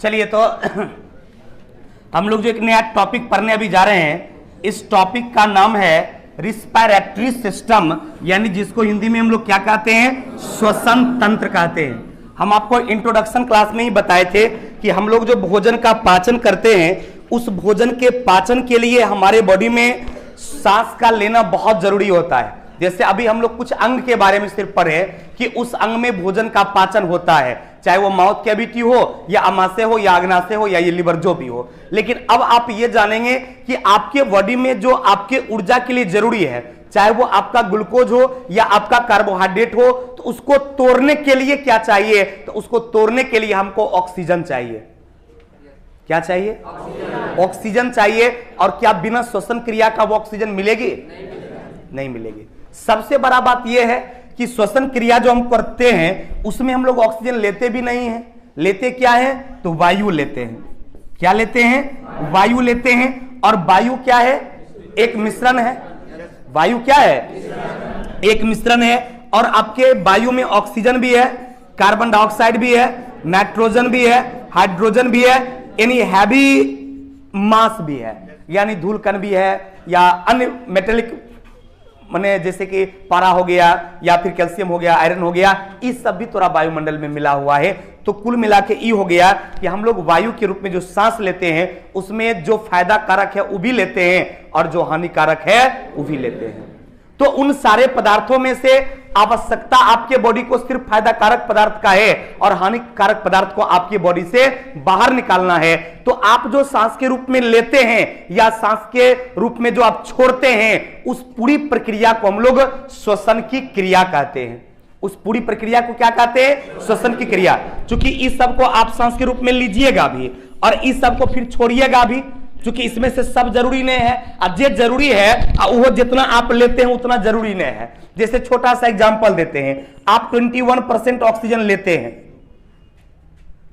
चलिए तो हम लोग जो एक नया टॉपिक पढ़ने अभी जा रहे हैं, इस टॉपिक का नाम है रिस्पायरेटरी सिस्टम, यानी जिसको हिंदी में हम लोग क्या कहते हैं, श्वसन तंत्र कहते हैं। हम आपको इंट्रोडक्शन क्लास में ही बताए थे कि हम लोग जो भोजन का पाचन करते हैं, उस भोजन के पाचन के लिए हमारे बॉडी में सांस का लेना बहुत जरूरी होता है। जैसे अभी हम लोग कुछ अंग के बारे में सिर्फ पढ़े कि उस अंग में भोजन का पाचन होता है, चाहे वो माउथ कैविटी हो या अमाशय हो या अग्नाशय हो या ये लिवर जो भी हो। लेकिन अब आप ये जानेंगे कि आपके बॉडी में जो आपके ऊर्जा के लिए जरूरी है, चाहे वो आपका ग्लूकोज हो या आपका कार्बोहाइड्रेट हो, तो उसको तोड़ने के लिए क्या चाहिए, तो उसको तोड़ने के लिए हमको ऑक्सीजन चाहिए। क्या चाहिए? ऑक्सीजन चाहिए। और क्या बिना श्वसन क्रिया का वो ऑक्सीजन मिलेगी? नहीं मिलेगी। सबसे बड़ा बात यह है कि श्वसन क्रिया जो हम करते हैं उसमें हम लोग ऑक्सीजन लेते भी नहीं हैं। लेते क्या है? तो वायु लेते हैं। क्या लेते हैं? वायु लेते हैं। और वायु क्या है? एक मिश्रण है। वायु क्या है? एक मिश्रण है। और आपके वायु में ऑक्सीजन भी है, कार्बन डाइऑक्साइड भी है, नाइट्रोजन भी है, हाइड्रोजन भी है, यानी हैवी मास भी है, यानी धूलकण भी है या अन्य मेटेलिक माने जैसे कि पारा हो गया या फिर कैल्शियम हो गया, आयरन हो गया, इस सब भी थोड़ा वायुमंडल में मिला हुआ है। तो कुल मिला के ये हो गया कि हम लोग वायु के रूप में जो सांस लेते हैं उसमें जो फायदा कारक है वो भी लेते हैं और जो हानिकारक है वो भी लेते हैं। तो उन सारे पदार्थों में से आवश्यकता आपके बॉडी को सिर्फ फायदा कारक पदार्थ का है और हानिकारक पदार्थ को आपकी बॉडी से बाहर निकालना है। तो आप जो सांस के रूप में लेते हैं या सांस के रूप में जो आप छोड़ते हैं, उस पूरी प्रक्रिया को हम लोग श्वसन की क्रिया कहते हैं। उस पूरी प्रक्रिया को क्या कहते हैं? श्वसन की क्रिया। क्योंकि इस सब को आप सांस के रूप में लीजिएगा भी और इस सब को फिर छोड़िएगा भी, क्योंकि इसमें से सब जरूरी नहीं है। और जो जरूरी है वो जितना आप लेते हैं उतना जरूरी नहीं है। जैसे छोटा सा एग्जांपल देते हैं, आप 21% ऑक्सीजन लेते हैं।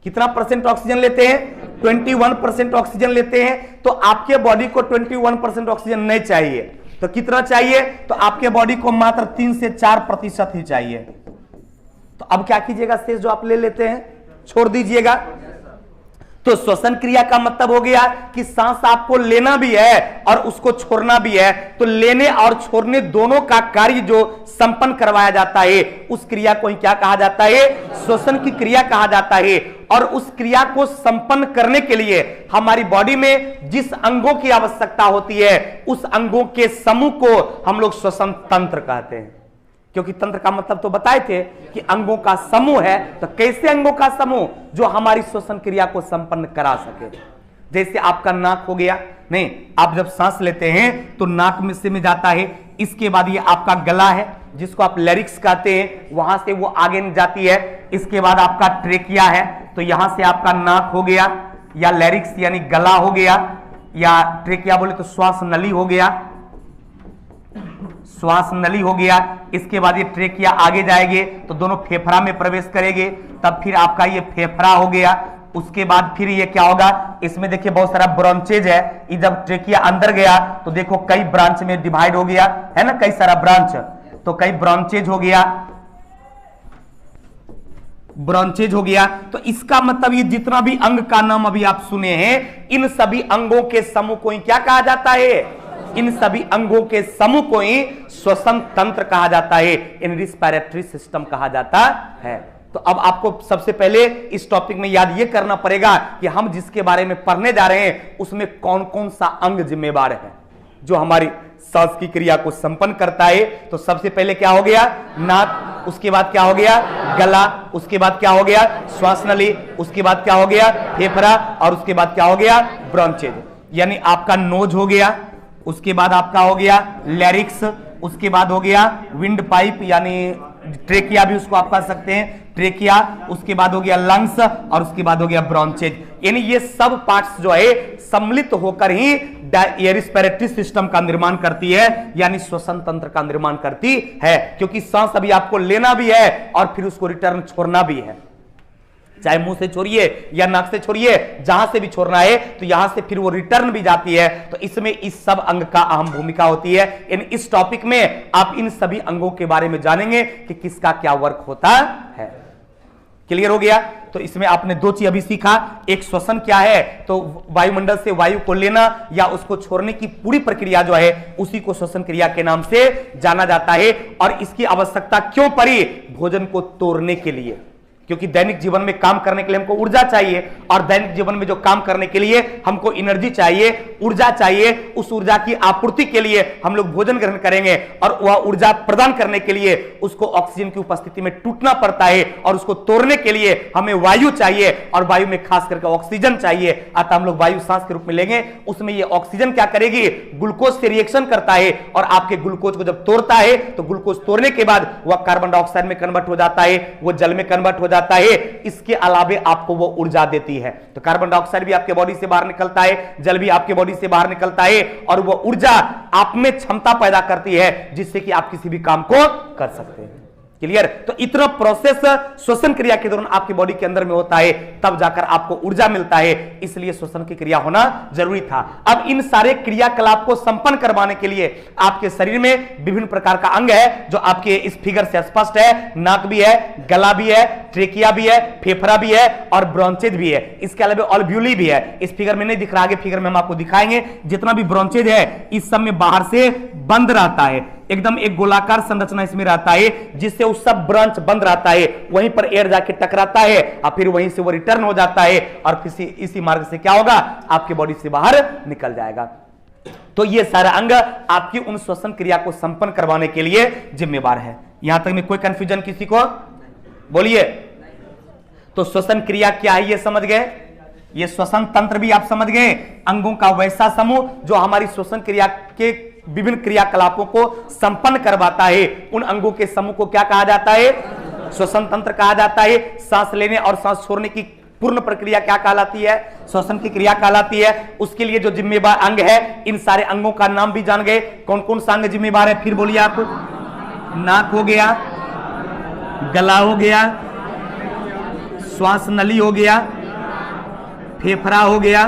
कितना परसेंट ऑक्सीजन लेते हैं? 21% ऑक्सीजन लेते हैं। तो आपके बॉडी को 21% ऑक्सीजन नहीं चाहिए, तो कितना चाहिए? तो आपके बॉडी को मात्र 3 से 4% ही चाहिए। तो अब क्या कीजिएगा? शेष जो आप ले लेते हैं छोड़ दीजिएगा। तो श्वसन क्रिया का मतलब हो गया कि सांस आपको लेना भी है और उसको छोड़ना भी है। तो लेने और छोड़ने दोनों का कार्य जो संपन्न करवाया जाता है, उस क्रिया को क्या कहा जाता है? श्वसन की क्रिया कहा जाता है। और उस क्रिया को संपन्न करने के लिए हमारी बॉडी में जिस अंगों की आवश्यकता होती है, उस अंगों के समूह को हम लोग श्वसन तंत्र कहते हैं। क्योंकि तंत्र का मतलब तो बताए थे कि अंगों का समूह है। तो कैसे अंगों का समूह? जो हमारी श्वसन क्रिया को संपन्न करा सके। जैसे आपका नाक हो गया, नहीं, आप जब सांस लेते हैं तो नाक में से में जाता है। इसके बाद ये आपका गला है जिसको आप लैरिक्स कहते हैं, वहां से वो आगे जाती है। इसके बाद आपका ट्रेकिया है, तो यहां से आपका नाक हो गया या लैरिक्स यानी गला हो गया, या ट्रेकिया बोले तो श्वास नली हो गया, श्वास नली हो गया। इसके बाद ये ट्रेकिया आगे जाएंगे तो दोनों फेफड़ा में प्रवेश करेंगे, तब फिर आपका ये फेफड़ा हो गया। उसके बाद फिर ये क्या होगा? इसमें देखिए बहुत सारा ब्रांचेज है। ये जब ट्रेकिया अंदर गया तो देखो कई ब्रांच में डिवाइड हो गया है ना, कई सारा ब्रांच, तो कई ब्रांचेज हो गया, ब्रांचेज हो गया। तो इसका मतलब ये जितना भी अंग का नाम अभी आप सुने हैं, इन सभी अंगों के समूह को ही क्या कहा जाता है? इन सभी अंगों के समूह को ही श्वसन तंत्र कहा जाता है, इन रिस्पायरेटरी सिस्टम कहा जाता है। तो अब आपको सबसे पहले इस टॉपिक में याद ये करना पड़ेगा कि हम जिसके बारे में पढ़ने जा रहे हैं उसमें कौन कौन सा अंग जिम्मेवार है जो हमारी सांस की क्रिया को संपन्न करता है। तो सबसे पहले क्या हो गया? नाक। उसके बाद क्या हो गया? गला। उसके बाद क्या हो गया? श्वास नली। उसके बाद क्या हो गया? फेफड़ा। और उसके बाद क्या हो गया? ब्रांचेज, यानी आपका नोज हो गया। उसके बाद आपका हो गया लैरिक्स। उसके बाद हो गया विंड पाइप, यानी ट्रेकिया भी उसको आप कह सकते हैं, ट्रेकिया। उसके बाद हो गया लंग्स और उसके बाद हो गया ब्रांचेज। यानी ये सब पार्ट्स जो है सम्मिलित होकर ही ये रिस्पिरेटरी सिस्टम का निर्माण करती है, यानी श्वसन तंत्र का निर्माण करती है। क्योंकि सांस अभी आपको लेना भी है और फिर उसको रिटर्न छोड़ना भी है। चाहे मुंह से छोड़िए या नाक से छोड़िए, जहां से भी छोड़ना है, तो यहां से फिर वो रिटर्न भी जाती है। तो इसमें इस सब अंग का अहम भूमिका होती है। इस टॉपिक में आप इन सभी अंगों के बारे में जानेंगे कि किसका क्या वर्क होता है। क्लियर हो गया? तो इसमें आपने दो चीज अभी सीखा, एक श्वसन क्या है, तो वायुमंडल से वायु को लेना या उसको छोड़ने की पूरी प्रक्रिया जो है उसी को श्वसन क्रिया के नाम से जाना जाता है। और इसकी आवश्यकता क्यों पड़ी? भोजन को तोड़ने के लिए, क्योंकि दैनिक जीवन में काम करने के लिए हमको ऊर्जा चाहिए, और दैनिक जीवन में जो काम करने के लिए हमको एनर्जी चाहिए, ऊर्जा चाहिए, उस ऊर्जा की आपूर्ति के लिए हम लोग भोजन ग्रहण करेंगे, और वह ऊर्जा प्रदान करने के लिए उसको ऑक्सीजन की उपस्थिति में टूटना पड़ता है, और उसको तोड़ने के लिए हमें वायु चाहिए, और वायु में खास करके ऑक्सीजन चाहिए। अतः हम लोग वायु सांस के रूप में लेंगे, उसमें ये ऑक्सीजन क्या करेगी? ग्लूकोज से रिएक्शन करता है, और आपके ग्लूकोज को जब तोड़ता है तो ग्लूकोज तोड़ने के बाद वह कार्बन डाइऑक्साइड में कन्वर्ट हो जाता है, वो जल में कन्वर्ट हो जाता है। इसके अलावे आपको वो ऊर्जा देती है। तो कार्बन डाइऑक्साइड भी आपके बॉडी से बाहर निकलता है, जल भी आपके बॉडी से बाहर निकलता है, और वो ऊर्जा आप में क्षमता पैदा करती है जिससे कि आप किसी भी काम को कर सकते हैं। क्लियर? तो इतना प्रोसेस श्वसन क्रिया के दौरान आपकी बॉडी के अंदर में होता है, तब जाकर आपको ऊर्जा मिलता है, इसलिए श्वसन की क्रिया होना जरूरी था। अब इन सारे क्रियाकलाप को संपन्न करवाने के लिए आपके शरीर में विभिन्न प्रकार का अंग है जो आपके इस फिगर से स्पष्ट है। नाक भी है, गला भी है, ट्रेकिया भी है, फेफड़ा भी है, और ब्रोंचेज भी है। इसके अलावा ऑल्व्यूली भी है। इस फिगर में नहीं दिख रहा, आगे फिगर में हम आपको दिखाएंगे। जितना भी ब्रोंचेज है इस सब में बाहर से बंद रहता है, एकदम एक गोलाकार संरचना इसमें रहता है, जिससे वो सब ब्रांच बंद रहता है, वहीं पर एयर जाके टकराता है, और फिर वहीं से वो रिटर्न हो जाता है, और किसी इसी मार्ग से क्या होगा? आपकी बॉडी से बाहर निकल जाएगा। तो ये सारा अंग आपकी उन श्वसन क्रिया को संपन्न करवाने के लिए जिम्मेवार है। यहां तक में कोई कंफ्यूजन किसी को? बोलिए। तो श्वसन क्रिया क्या है ये समझ गए? ये श्वसन तंत्र भी आप समझ गए, अंगों का वैसा समूह जो हमारी श्वसन क्रिया के विभिन्न क्रियाकलापों को संपन्न करवाता है। उन अंगों के समूह को क्या कहा जाता है? श्वसन तंत्र कहा जाता है। सांस लेने और सांस छोड़ने की पूर्ण प्रक्रिया क्या कहलाती है? श्वसन की क्रिया कहलाती है। उसके लिए जो जिम्मेवार अंग है, इन सारे अंगों का नाम भी जान गए। कौन कौन सा अंग जिम्मेवार है? फिर बोलिए आप। नाक हो गया, गला हो गया, श्वास नली हो गया, फेफड़ा हो गया,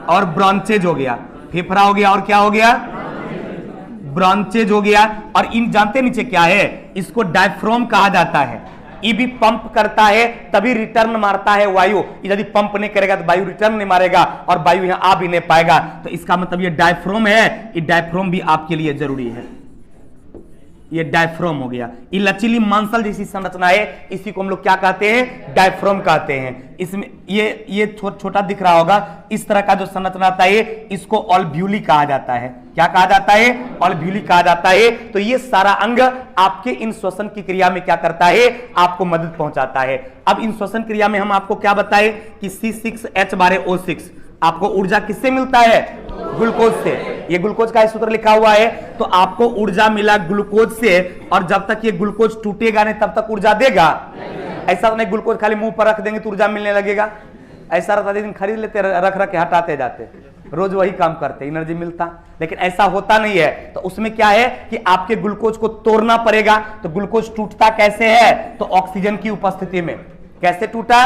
और ब्रोंचेज हो गया। फेफड़ा हो गया और क्या हो गया? ब्रोंचेज हो गया। और इन जानते नीचे क्या है? इसको डायफ्राम कहा जाता है। ये भी पंप करता है तभी रिटर्न मारता है वायु। यदि पंप नहीं करेगा तो वायु रिटर्न नहीं मारेगा, और वायु यहां आ भी नहीं पाएगा। तो इसका मतलब ये डायफ्राम है, ये डायफ्राम भी आपके लिए जरूरी है। ये डायफ्राम हो गया। ये लचीली मांसल जैसी संरचना है, इसी को हम लोग क्या कहते हैं? डायफ्राम कहते हैं। इसमें ये छोटा दिख रहा होगा, इस तरह का जो संरचना आता है इसको ऑल्व्यूली कहा जाता है। क्या कहा जाता है? ऑल्व्यूली कहा जाता है। तो ये सारा अंग आपके इन श्वसन की क्रिया में क्या करता है? आपको मदद पहुंचाता है। अब इन श्वसन क्रिया में हम आपको क्या बताएं कि C6H12O6 आपको ऊर्जा किससे मिलता है? ग्लूकोज से। ये ग्लूकोज का सूत्र लिखा हुआ है। तो आपको ऊर्जा मिला ग्लूकोज से, और जब तक ये ग्लूकोज टूटेगा नहीं तब तक ऊर्जा देगा? ऐसा नहीं ग्लूकोज खाली मुंह पर रख देंगे तो ऊर्जा मिलने लगेगा। ऐसा रहता, दिन खरीद लेते, रख रख के हटाते जाते, रोज वही काम करते, एनर्जी मिलता। लेकिन ऐसा होता नहीं है। तो उसमें क्या है कि आपके ग्लूकोज को तोड़ना पड़ेगा। तो ग्लूकोज टूटता कैसे है? तो ऑक्सीजन की उपस्थिति में। कैसे टूटा?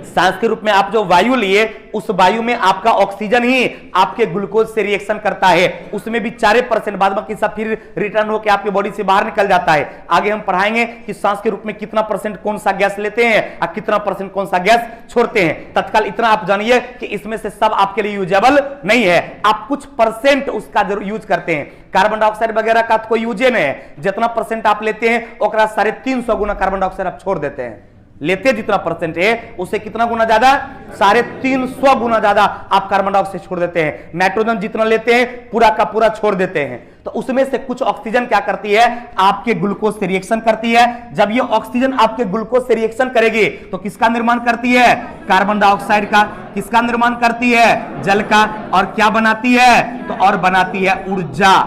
सांस के रूप में आप जो वायु लिए, उस वायु में आपका ऑक्सीजन ही आपके ग्लूकोज से रिएक्शन करता है। उसमें भी 4% बाद बाकी सब फिर रिटर्न होकर आपके बॉडी से बाहर निकल जाता है। आगे हम पढ़ाएंगे कि सांस के रूप में कितना % कौन सा गैस लेते हैं और कितना % कौन सा गैस छोड़ते हैं। तत्काल इतना आप जानिए कि इसमें से सब आपके लिए यूजेबल नहीं है। आप कुछ % उसका जरूर यूज करते हैं। कार्बन डाइऑक्साइड वगैरह का तो कोई यूजे नहीं है। जितना % आप लेते हैं ओकरा 350 गुना कार्बन डाइऑक्साइड आप छोड़ देते हैं। लेते जितना % है उससे कितना गुना ज्यादा? 350 गुना ज्यादा आप कार्बन डाइऑक्साइड छोड़ देते हैं। नाइट्रोजन जितना लेते हैं पूरा का पूरा छोड़ देते हैं। तो उसमें से कुछ ऑक्सीजन क्या करती है? आपके ग्लूकोज से रिएक्शन करती है। जब ये ऑक्सीजन आपके ग्लूकोज से रिएक्शन करेगी तो किसका निर्माण करती है? कार्बन डाइऑक्साइड का। किसका निर्माण करती है? जल का। और क्या बनाती है? तो और बनाती है ऊर्जा।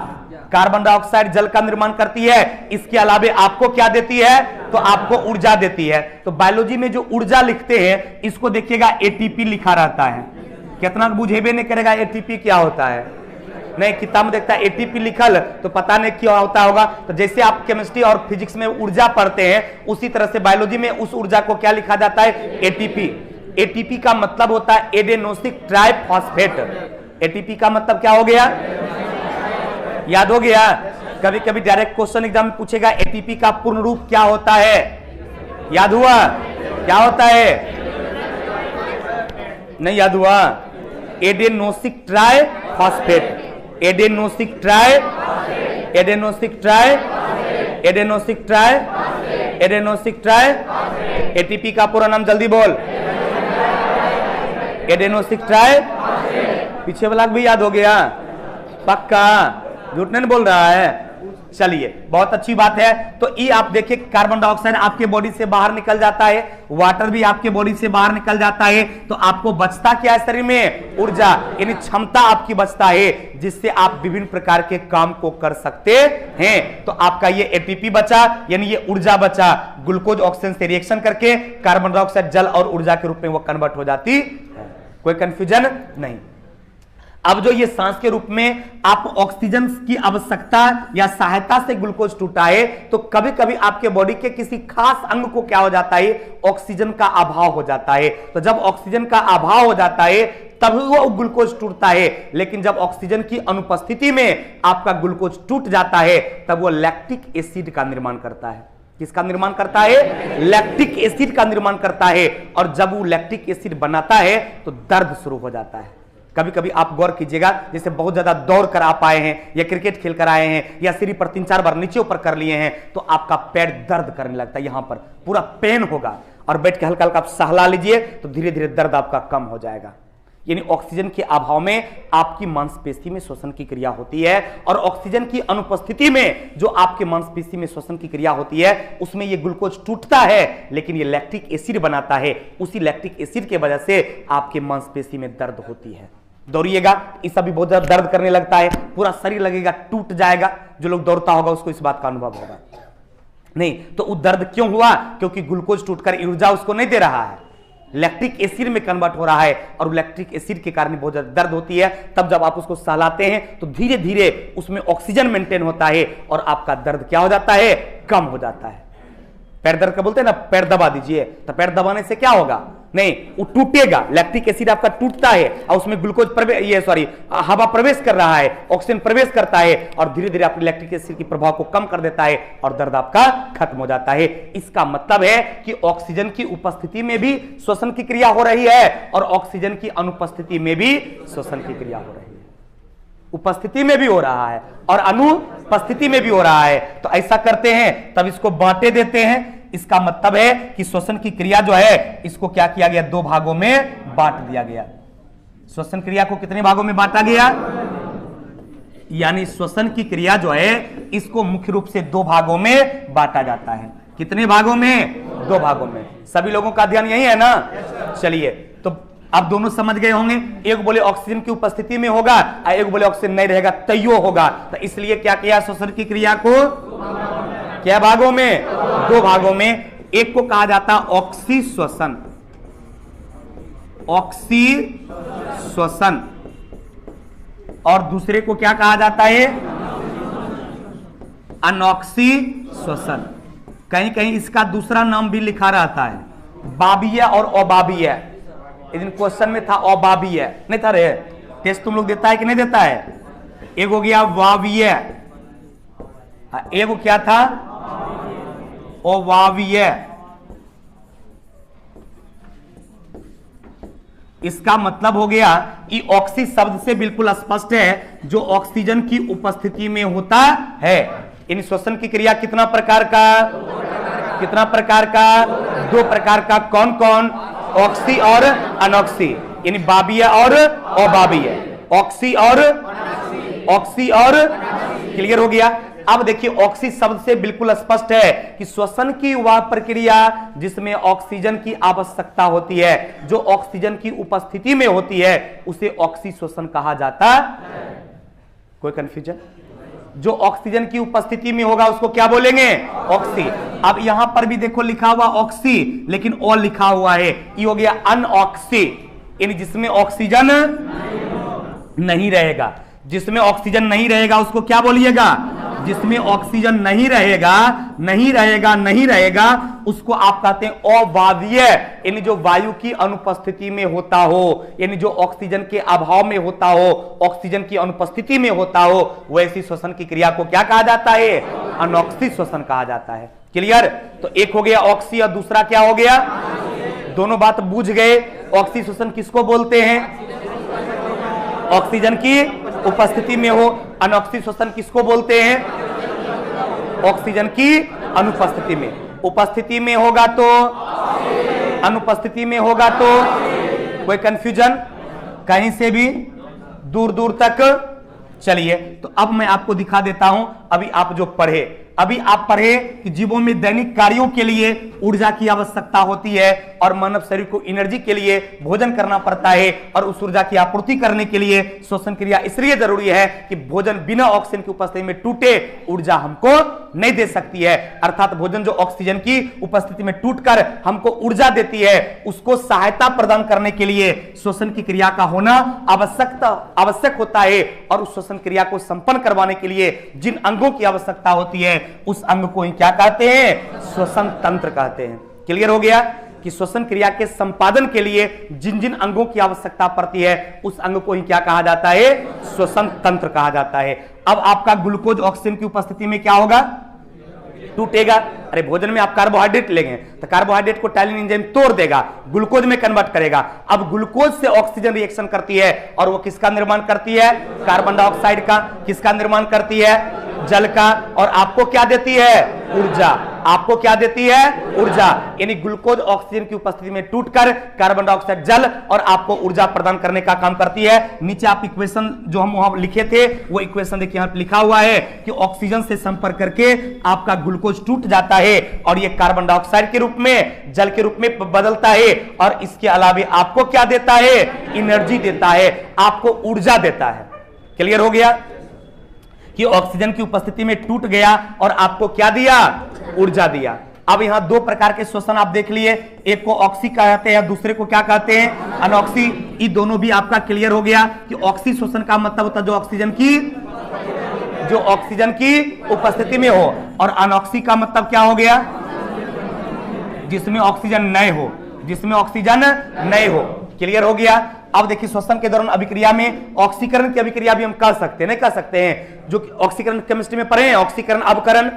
कार्बन डाइऑक्साइड जल का निर्माण करती है। इसके अलावे आपको क्या देती है? तो आपको ऊर्जा देती है। तो बायोलॉजी में जो ऊर्जा लिखते हैं इसको देखिएगा एटीपी लिखा रहता है। कितना बुझेबे नहीं करेगा एटीपी क्या होता है? नहीं, किताब में देखता है एटीपी लिखल तो पता नहीं क्या होता होगा। तो जैसे आप केमिस्ट्री और फिजिक्स में ऊर्जा पढ़ते हैं उसी तरह से बायोलॉजी में उस ऊर्जा को क्या लिखा जाता है? एटीपी। एटीपी का मतलब होता है एडेनोसिक ट्राइफॉस्फेट। एटीपी का मतलब क्या हो गया? याद हो गया? कभी कभी डायरेक्ट क्वेश्चन एग्जाम में पूछेगा एटीपी का पूर्ण रूप क्या होता है, याद हुआ क्या होता है, नहीं याद हुआ, adenosine triphosphate, adenosine tri, adenosine tri, adenosine tri, adenosine tri, ATP का पूरा नाम जल्दी बोल, एडेनोसिक ट्राई, पीछे वाला भी याद हो गया, पक्का, झूठ नहीं बोल रहा है। चलिए बहुत अच्छी बात है। तो ये आप देखिए कार्बन डाइऑक्साइड आपके बॉडी से बाहर निकल जाता है, वाटर भी आपके बॉडी से बाहर निकल जाता है, तो आपको बचता क्या है शरीर में, ऊर्जा, यानी क्षमता आपकी बचता है जिससे आप विभिन्न प्रकार के काम को कर सकते हैं। तो आपका ये एटीपी बचा, यानी ये ऊर्जा बचा, ग्लूकोज ऑक्सीजन से रिएक्शन करके कार्बन डाइऑक्साइड जल और ऊर्जा के रूप में वो कन्वर्ट हो जाती है, कोई कंफ्यूजन नहीं। अब जो ये सांस के रूप में आप ऑक्सीजन की आवश्यकता या सहायता से ग्लूकोज टूटा है, तो कभी कभी आपके बॉडी के किसी खास अंग को क्या हो जाता है, ऑक्सीजन का अभाव हो जाता है। तो जब ऑक्सीजन का अभाव हो जाता है तब वो ग्लूकोज टूटता है, लेकिन जब ऑक्सीजन की अनुपस्थिति में आपका ग्लूकोज टूट जाता है तब वो लैक्टिक एसिड का निर्माण करता है। किसका निर्माण करता है, लैक्टिक एसिड का निर्माण करता है। और जब वो लैक्टिक एसिड बनाता है तो दर्द शुरू हो जाता है। कभी कभी आप गौर कीजिएगा, जैसे बहुत ज्यादा दौड़ कर आप आए हैं या क्रिकेट खेल कर आए हैं या सीढ़ी पर 3-4 बार नीचे ऊपर कर लिए हैं, तो आपका पैर दर्द करने लगता है, यहां पर पूरा पेन होगा, और बैठ के हल्का हल्का आप सहला लीजिए तो धीरे धीरे दर्द आपका कम हो जाएगा। यानी ऑक्सीजन के अभाव में आपकी मांसपेशी में श्वसन की क्रिया होती है, और ऑक्सीजन की अनुपस्थिति में जो आपके मांसपेशी में श्वसन की क्रिया होती है उसमें ये ग्लूकोज टूटता है, लेकिन ये लैक्टिक एसिड बनाता है। उसी लैक्टिक एसिड के वजह से आपके मांसपेशी में दर्द होती है। दौड़िएगा, इस अभी बहुत ज्यादा दर्द करने लगता है, पूरा शरीर लगेगा टूट जाएगा। जो लोग दौड़ता होगा उसको इस बात का अनुभव होगा। नहीं तो वो दर्द क्यों हुआ, क्योंकि ग्लूकोज टूटकर ऊर्जा उसको नहीं दे रहा है, लैक्टिक एसिड में कन्वर्ट हो रहा है, और लैक्टिक एसिड के कारण बहुत ज्यादा दर्द होती है। तब जब आप उसको सहलाते हैं तो धीरे धीरे उसमें ऑक्सीजन मेंटेन होता है और आपका दर्द क्या हो जाता है, कम हो जाता है। पैर दर्द का बोलते हैं ना, पैर दबा दीजिए, तो पैर दबाने से क्या होगा, नहीं वो टूटेगा, लैक्टिक एसिड आपका टूटता है और उसमें ग्लूकोज हवा प्रवेश कर रहा है, ऑक्सीजन प्रवेश करता है और धीरे धीरे आपके लैक्टिक एसिड के प्रभाव को कम कर देता है और दर्द आपका खत्म हो जाता है। इसका मतलब है कि ऑक्सीजन की उपस्थिति में भी श्वसन की क्रिया हो रही है और ऑक्सीजन की अनुपस्थिति में भी श्वसन की क्रिया हो रही है। उपस्थिति में भी हो रहा है और अनुपस्थिति में भी हो रहा है। तो ऐसा करते हैं तब इसको बांटे देते हैं। इसका मतलब है कि श्वसन की क्रिया जो है इसको क्या किया गया, 2 भागों में बांट दिया गया। श्वसन क्रिया को कितने भागों में बांटा गया, यानी श्वसन की क्रिया जो है इसको मुख्य रूप से 2 भागों में बांटा जाता है। कितने भागों में, 2 भागों में। सभी लोगों का ध्यान यही है ना। चलिए तो आप दोनों समझ गए होंगे, एक बोले ऑक्सीजन की उपस्थिति में होगा और एक बोले ऑक्सीजन नहीं रहेगा तैयो होगा। तो इसलिए क्या किया, श्वसन की क्रिया को क्या भागों में, 2 भागों में। एक को कहा जाता ऑक्सी श्वसन, ऑक्सी श्वसन, और दूसरे को क्या कहा जाता है, अनॉक्सी श्वसन। कहीं कहीं इसका दूसरा नाम भी लिखा रहता है, बाबीय और अबाबीय। इस दिन क्वेश्चन में था अबाबीय, नहीं था रे, टेस्ट तुम लोग देता है कि नहीं देता है। एक हो गया वावीय, एक को क्या था, अवावीय। इसका मतलब हो गया कि ऑक्सी शब्द से बिल्कुल स्पष्ट है जो ऑक्सीजन की उपस्थिति में होता है। इन श्वसन की क्रिया कितना प्रकार का, कितना प्रकार का, 2 प्रकार का। कौन कौन, ऑक्सी और अनॉक्सी, यानी बाबीय और अबाबीय। ऑक्सी और क्लियर हो गया। अब देखिए ऑक्सी शब्द से बिल्कुल स्पष्ट है कि श्वसन की वह प्रक्रिया जिसमें ऑक्सीजन की आवश्यकता होती है, जो ऑक्सीजन की उपस्थिति में होती है, उसे ऑक्सी श्वसन कहा जाता है। कोई कंफ्यूजन, जो ऑक्सीजन की उपस्थिति में होगा उसको क्या बोलेंगे, ऑक्सी। अब यहां पर भी देखो लिखा हुआ ऑक्सी, लेकिन और लिखा हुआ है, ये हो गया अनऑक्सी, यानी जिसमें ऑक्सीजन नहीं रहेगा। जिसमें ऑक्सीजन नहीं रहेगा उसको क्या बोलिएगा, जिसमें ऑक्सीजन नहीं रहेगा, नहीं रहेगा, नहीं रहेगा, उसको आप कहते हैं अवायवीय, यानी जो वायु की अनुपस्थिति में होता हो, यानी जो ऑक्सीजन के अभाव में होता हो, ऑक्सीजन की अनुपस्थिति में होता हो, वैसी श्वसन की क्रिया को क्या कहा जाता है? अनॉक्सी श्वसन कहा जाता है। क्लियर? तो एक हो गया ऑक्सी और दूसरा क्या हो गया? दोनों बात बूझ गए। ऑक्सी श्वसन किसको बोलते हैं? ऑक्सीजन की उपस्थिति में हो। अनॉक्सी श्वसन किसको बोलते हैं? ऑक्सीजन की अनुपस्थिति में। उपस्थिति में होगा तो, अनुपस्थिति में होगा तो, कोई कंफ्यूजन? कहीं से भी दूर दूर तक। चलिए, तो अब मैं आपको दिखा देता हूं। अभी आप जो पढ़े, अभी आप पढ़े कि जीवों में दैनिक कार्यों के लिए ऊर्जा की आवश्यकता होती है और मानव शरीर को एनर्जी के लिए भोजन करना पड़ता है, और उस ऊर्जा की आपूर्ति करने के लिए श्वसन क्रिया इसलिए जरूरी है कि भोजन बिना ऑक्सीजन की उपस्थिति में टूटे ऊर्जा हमको नहीं दे सकती है। अर्थात भोजन जो ऑक्सीजन की उपस्थिति में टूटकर हमको ऊर्जा देती है, उसको सहायता प्रदान करने के लिए श्वसन की क्रिया का होना आवश्यक होता है। और उस श्वसन क्रिया को संपन्न करवाने के लिए जिन अंगों की आवश्यकता होती है, उस अंग को ही क्या कहते हैं? श्वसन तंत्र कहते हैं। क्लियर हो गया कि श्वसन क्रिया के संपादन के लिए जिन जिन अंगों की आवश्यकता पड़ती है, उस अंग को ही क्या कहा जाता है? श्वसन तंत्र कहा जाता है। अब आपका ग्लूकोज ऑक्सीजन की उपस्थिति में क्या होगा? टूटेगा। अरे भोजन में आप कार्बोहाइड्रेट लेंगे तो कार्बोहाइड्रेट को टाइलिन एंजाइम तोड़ देगा, ग्लूकोज में कन्वर्ट करेगा। अब ग्लूकोज से ऑक्सीजन रिएक्शन करती है और वो किसका निर्माण करती है? कार्बन डाइऑक्साइड का। किसका निर्माण करती है? जल का। और आपको क्या देती है? ऊर्जा। आपको क्या देती है? ऊर्जा। यानी ग्लूकोज ऑक्सीजन की उपस्थिति में टूटकर कार्बन डाइऑक्साइड जल और आपको ऊर्जा प्रदान करने का काम करती है। नीचे आप इक्वेशन जो हम वहां लिखे थे, वो इक्वेशन देखिए यहां लिखा हुआ है कि ऑक्सीजन से संपर्क करके आपका ग्लूकोज टूट जाता है और ये कार्बन डाइऑक्साइड के रूप में, जल के रूप में बदलता है, और इसके अलावा आपको क्या देता है? एनर्जी देता है, आपको ऊर्जा देता है। क्लियर हो गया कि ऑक्सीजन की उपस्थिति में टूट गया और आपको क्या दिया? ऊर्जा दिया। अब यहां दो प्रकार के श्वसन आप देख लिए, एक को ऑक्सी कहते हैं, दूसरे को क्या कहते हैं? अनॉक्सी। ये दोनों भी आपका क्लियर हो गया कि ऑक्सी श्वसन का मतलब होता है जो ऑक्सीजन की उपस्थिति में हो, और अनॉक्सी का मतलब क्या हो गया? जिसमें ऑक्सीजन नहीं हो, जिसमें ऑक्सीजन नहीं हो। क्लियर हो गया? अब देखिए श्वसन के दौरान अभिक्रिया में ऑक्सीकरण की अभिक्रिया भी हम कर सकते हैं, नहीं कर सकते हैं? जो ऑक्सीकरण केमिस्ट्री में पढ़े हैं, ऑक्सीकरण अवकरण।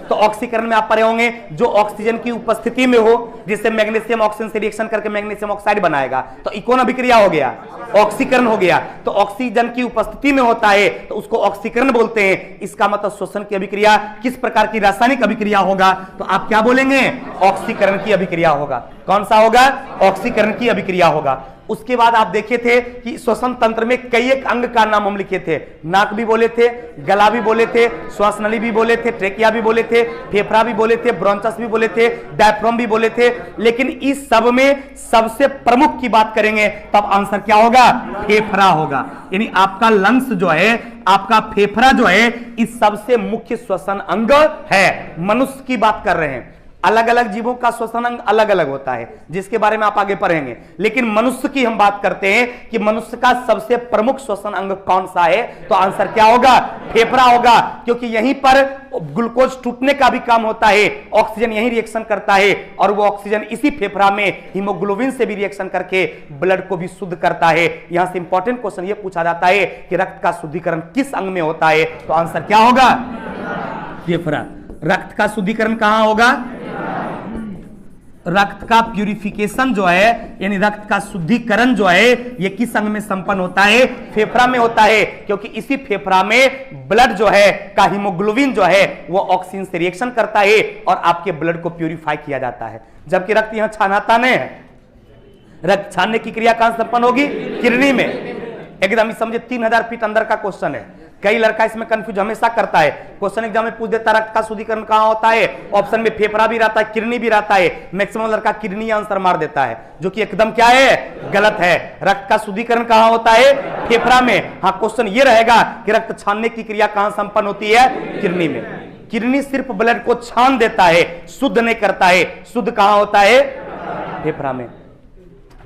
तो ऑक्सीकरण में आप पढ़े होंगे जो ऑक्सीजन की उपस्थिति में हो, जिससे मैग्नीशियम ऑक्सीजन से रिएक्शन करके मैग्नीशियम ऑक्साइड बनाएगा, तो ये कौन अभिक्रिया हो गया? ऑक्सीकरण हो गया। तो ऑक्सीजन की उपस्थिति में होता है तो उसको ऑक्सीकरण बोलते हैं। इसका मतलब श्वसन की अभिक्रिया किस प्रकार की रासायनिक अभिक्रिया होगा? तो आप क्या बोलेंगे? ऑक्सीकरण की अभिक्रिया होगा। कौन सा होगा? ऑक्सीकरण की अभिक्रिया होगा। उसके बाद आप देखे थे कि श्वसन तंत्र में कई एक अंग का नाम हम लिखे थे। नाक भी बोले थे, गला भी बोले थे, श्वास नली भी बोले थे, ट्रेकिया भी बोले थे, फेफड़ा भी बोले थे, ब्रोंचस भी बोले थे, डायफ्राम भी बोले थे। लेकिन इस सब में सबसे प्रमुख की बात करेंगे तब आंसर क्या होगा? फेफड़ा होगा। यानी आपका लंग्स जो है, आपका फेफड़ा जो है, इस सबसे मुख्य श्वसन अंग है। मनुष्य की बात कर रहे हैं। अलग अलग जीवों का श्वसन अंग अलग अलग होता है, जिसके बारे में आप आगे पढ़ेंगे। लेकिन मनुष्य की हम बात करते हैं कि मनुष्य का सबसे प्रमुख श्वसन अंग कौन सा है? तो आंसर क्या होगा? फेफड़ा होगा। क्योंकि यहीं पर ग्लूकोज टूटने का भी काम होता है, ऑक्सीजन यही रिएक्शन करता है, और वो ऑक्सीजन इसी फेफड़ा में हीमोग्लोबिन से भी रिएक्शन करके ब्लड को भी शुद्ध करता है। यहां से इंपॉर्टेंट क्वेश्चन ये पूछा जाता है कि रक्त का शुद्धिकरण किस अंग में होता है? तो आंसर क्या होगा? फेफड़ा। रक्त का शुद्धिकरण कहां होगा? रक्त का प्यूरिफिकेशन जो है, यानी रक्त का शुद्धिकरण जो है, ये किस अंग में संपन्न होता है? फेफड़ा में होता है। क्योंकि इसी फेफड़ा में ब्लड जो है का हीमोग्लोबिन जो है वो ऑक्सीजन से रिएक्शन करता है और आपके ब्लड को प्यूरिफाई किया जाता है। जबकि रक्त यहां छानाता नहीं है। रक्त छानने की क्रिया कहां संपन्न होगी? किडनी में। एकदम समझे, 3000 फीट अंदर का क्वेश्चन है। कई लड़का इसमें कंफ्यूज हमेशा करता है। क्वेश्चन एग्जाम में पूछ देता है रक्त का शुद्धिकरण कहां होता है? ऑप्शन में फेफड़ा भी रहता है, किडनी भी रहता है। मैक्सिमम लड़का किडनी आंसर मार देता है, जो कि एकदम क्या है? गलत है। रक्त का शुद्धिकरण कहां होता है? फेफड़ा में। हाँ, क्वेश्चन ये रहेगा कि रक्त छानने की क्रिया कहां संपन्न होती है? किडनी में। किडनी सिर्फ ब्लड को छान देता है, शुद्ध नहीं करता है। शुद्ध कहां होता है? फेफड़ा में।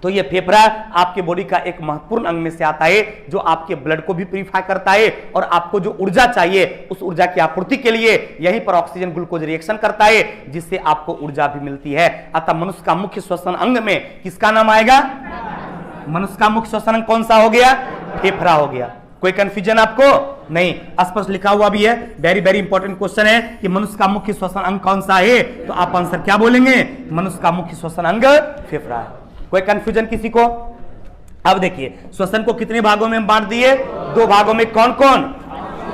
तो ये फेफड़ा आपके बॉडी का एक महत्वपूर्ण अंग में से आता है, जो आपके ब्लड को भी प्यूरिफाई करता है और आपको जो ऊर्जा चाहिए उस ऊर्जा की आपूर्ति के लिए यहीं पर ऑक्सीजन ग्लूकोज रिएक्शन करता है, जिससे आपको ऊर्जा भी मिलती है। अतः मनुष्य का मुख्य श्वसन अंग में किसका नाम आएगा? मनुष्य का मुख्य श्वसन अंग कौन सा हो गया? फेफड़ा हो गया। कोई कंफ्यूजन आपको? नहीं, स्पष्ट लिखा हुआ भी है। वेरी वेरी इंपॉर्टेंट क्वेश्चन है कि मनुष्य का मुख्य श्वसन अंग कौन सा है, तो आप आंसर क्या बोलेंगे? मनुष्य का मुख्य श्वसन अंग फेफड़ा है। कोई कंफ्यूजन किसी को? अब देखिए, श्वसन को कितने भागों में बांट दिए? 2 भागों में। कौन कौन?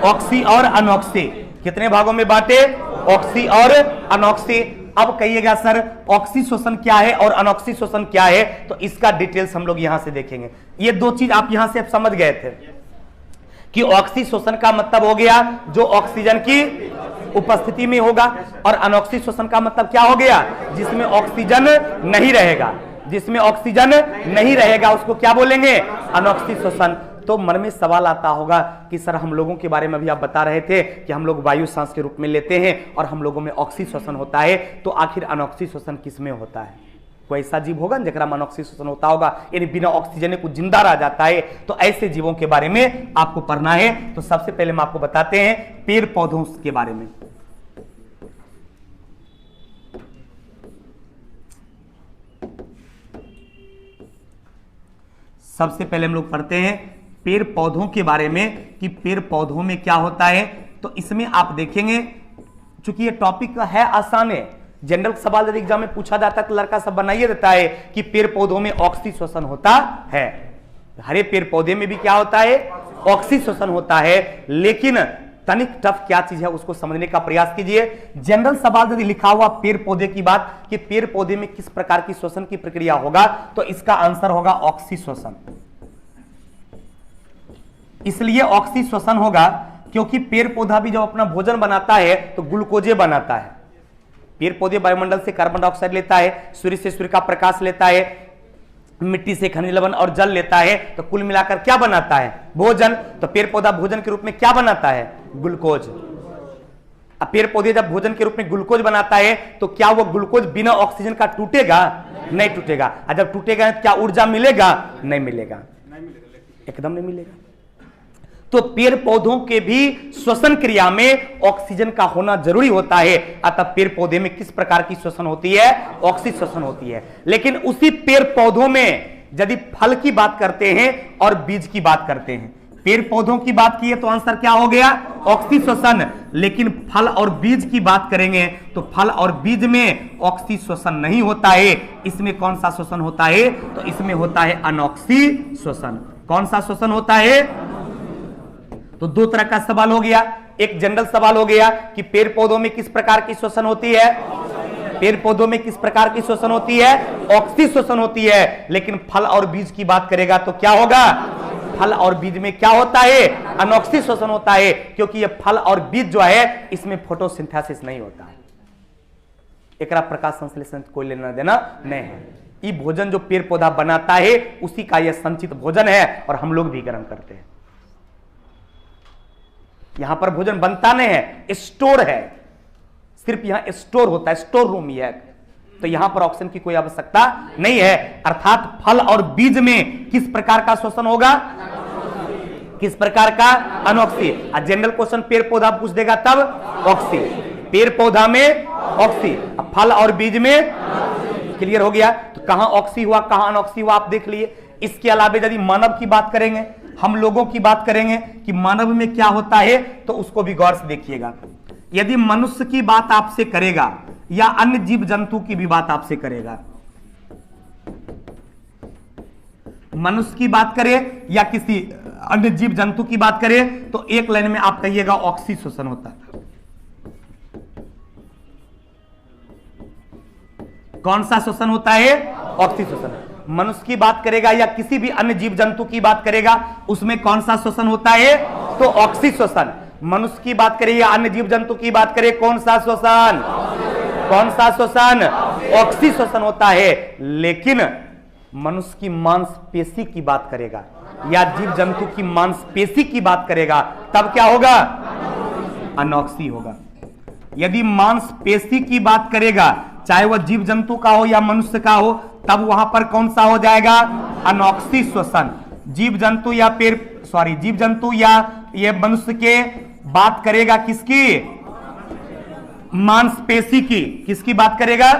ऑक्सी और अनऑक्सी। कितने भागों में बांटे? ऑक्सी और अनऑक्सी। अब कहिएगा सर ऑक्सी श्वसन क्या है और अनऑक्सी श्वसन क्या है, तो इसका डिटेल्स हम लोग यहां से देखेंगे। ये 2 चीज आप यहां से समझ गए थे कि ऑक्सी श्वसन का मतलब हो गया जो ऑक्सीजन की उपस्थिति में होगा, और अनऑक्सी श्वसन का मतलब क्या हो गया? जिसमें ऑक्सीजन नहीं रहेगा। जिसमें ऑक्सीजन नहीं रहेगा उसको क्या बोलेंगे? अनऑक्सी श्वसन। तो मन में सवाल आता होगा कि सर हम लोगों के बारे में भी आप बता रहे थे कि हम लोग वायु सांस के रूप में लेते हैं और हम लोगों में ऑक्सी श्वसन होता है, तो आखिर अनऑक्सी श्वसन किस में होता है? कोई ऐसा जीव होगा जरा में अनऑक्सी श्वसन होता होगा, यानी बिना ऑक्सीजन कुछ जिंदा रह जाता है। तो ऐसे जीवों के बारे में आपको पढ़ना है। तो सबसे पहले हम आपको बताते हैं पेड़ पौधों के बारे में। सबसे पहले हम लोग पढ़ते हैं पेड़ पौधों के बारे में कि पेड़ पौधों में क्या होता है। तो इसमें आप देखेंगे, चूंकि ये टॉपिक है आसान है, जनरल सवाल यदि एग्जाम में पूछा जाता है तो लड़का सब बनाइए देता है कि पेड़ पौधों में ऑक्सी श्वसन होता है। हरे पेड़ पौधे में भी क्या होता है? ऑक्सी श्वसन होता है। लेकिन तनिक टफ क्या चीज है उसको समझने का प्रयास कीजिए। जनरल सवाल यदि लिखा हुआ पेड़ पौधे की बात कि पेड़ पौधे में किस प्रकार की श्वसन की प्रक्रिया होगा, तो इसका आंसर होगा ऑक्सी श्वसन। इसलिए ऑक्सी श्वसन होगा क्योंकि पेड़ पौधा भी जब अपना भोजन बनाता है तो ग्लूकोजे बनाता है। पेड़ पौधे वायुमंडल से कार्बन डाइऑक्साइड लेता है, सूर्य से सूर्य का प्रकाश लेता है, मिट्टी से खनिज लवण और जल लेता है, तो कुल मिलाकर क्या बनाता है? भोजन। तो पेड़ पौधा भोजन के रूप में क्या बनाता है? ग्लूकोज। अब पेड़ पौधे जब भोजन के रूप में ग्लूकोज बनाता है तो क्या वो ग्लूकोज बिना ऑक्सीजन का टूटेगा? नहीं टूटेगा। और जब टूटेगा क्या ऊर्जा मिलेगा? नहीं मिलेगा, एकदम नहीं मिलेगा। तो पेड़ पौधों के भी श्वसन क्रिया में ऑक्सीजन का होना जरूरी होता है। अतः पेड़ पौधे में किस प्रकार की श्वसन होती है? ऑक्सी श्वसन होती है। लेकिन उसी पेड़ पौधों में यदि फल की बात करते हैं और बीज की बात करते हैं, पेड़ पौधों की बात की है तो आंसर क्या हो गया? ऑक्सी श्वसन। लेकिन फल और बीज की बात करेंगे तो फल और बीज में ऑक्सी श्वसन नहीं होता है। इसमें कौन सा श्वसन होता है? तो इसमें होता है अनऑक्सी श्वसन। कौन सा श्वसन होता है? तो 2 तरह का सवाल हो गया। एक जनरल सवाल हो गया कि पेड़ पौधों में किस प्रकार की श्वसन होती है? पेड़ पौधों में किस प्रकार की श्वसन होती है? ऑक्सी श्वसन होती है। लेकिन फल और बीज की बात करेगा तो क्या होगा? फल और बीज में क्या होता है? अनऑक्सी श्वसन होता है, क्योंकि ये फल और बीज जो है इसमें फोटोसिंथेसिस नहीं होता है। एकरा प्रकाश संश्लेषण कोई लेना देना नहीं है। ये भोजन जो पेड़ पौधा बनाता है उसी का यह संचित भोजन है और हम लोग भी ग्रहण करते हैं। यहां पर भोजन बनता नहीं है, स्टोर है, सिर्फ यहां स्टोर होता है, स्टोर रूम ही है। तो यहां पर ऑक्सीजन की कोई आवश्यकता नहीं है। अर्थात फल और बीज में किस प्रकार का श्वसन होगा? किस प्रकार का? अनऑक्सी। जनरल क्वेश्चन पेड़ पौधा पूछ देगा तब ऑक्सी, पेड़ पौधा में ऑक्सी, फल और बीज में। क्लियर हो गया? तो कहां ऑक्सी हुआ कहां अनऑक्सी हुआ आप देख लिए। इसके अलावा यदि मानव की बात करेंगे, हम लोगों की बात करेंगे कि मानव में क्या होता है, तो उसको भी गौर से देखिएगा। यदि मनुष्य की बात आपसे करेगा या अन्य जीव जंतु की भी बात आपसे करेगा, मनुष्य की बात करे या किसी अन्य जीव जंतु की बात करे, तो एक लाइन में आप कहिएगा ऑक्सी श्वसन होता है। कौन सा श्वसन होता है? ऑक्सी श्वसन। मनुष्य की बात करेगा या किसी भी अन्य जीव जंतु की बात करेगा, उसमें कौन सा श्वसन होता है? तो ऑक्सी श्वसन। मनुष्य की बात करें या अन्य जीव जंतु की बात करें, कौन सा श्वसन? कौन सा श्वसन? ऑक्सी श्वसन होता है। लेकिन मनुष्य की मांसपेशी की बात करेगा या जीव जंतु की मांसपेशी की बात करेगा, तब क्या होगा? अनऑक्सी होगा। यदि मांसपेशी की बात करेगा, चाहे वह जीव जंतु का हो या मनुष्य का हो, तब वहां पर कौन सा हो जाएगा? अनॉक्सी श्वसन। जीव जंतु या जीव जंतु या ये मनुष्य के बात करेगा किसकी? मांसपेशी की। किसकी बात करेगा?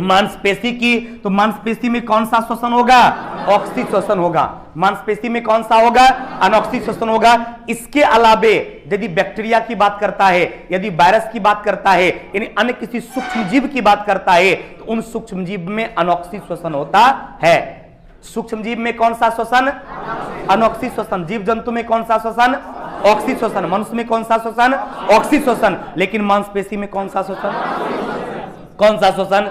मांसपेशी की। तो मांसपेशी में कौन सा श्वसन होगा? ऑक्सी श्वसन होगा। मांसपेशी में कौन सा होगा? अनॉक्सी श्वसन होगा। इसके अलावे यदि बैक्टीरिया की बात करता है, यदि वायरस की बात करता है, यानी अन्य किसी सूक्ष्म जीव की बात करता है, तो उन सूक्ष्म जीव में अनॉक्सी श्वसन होता है। सूक्ष्म जीव में कौन सा श्वसन? अनॉक्सी श्वसन। जीव जंतु में कौन सा श्वसन? ऑक्सी श्वसन। मनुष्य में कौन सा श्वसन? ऑक्सी श्वसन। लेकिन मांसपेशी में कौन सा श्वसन? कौन सा श्वसन?